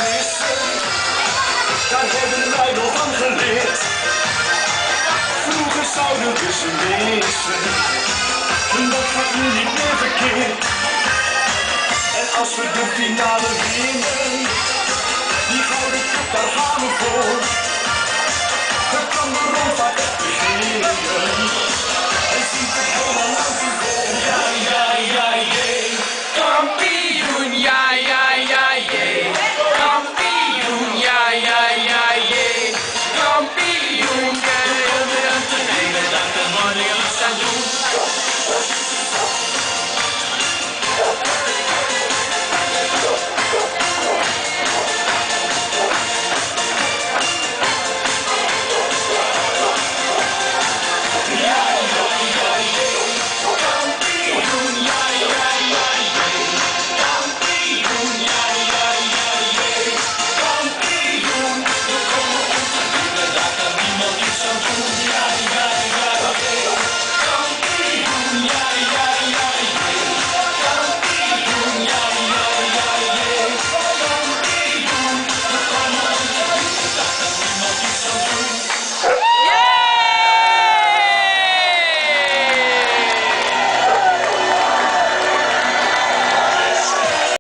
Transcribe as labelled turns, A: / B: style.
A: beslissen, daar hebben wij nog van geleerd. Vroeger zouden we ze missen, dat gaat nu niet meer verkeerd. En als we de finale winnen, die gouden cup, daar gaan we voor. Dan kan de rondvaart echt beginnen en ziet het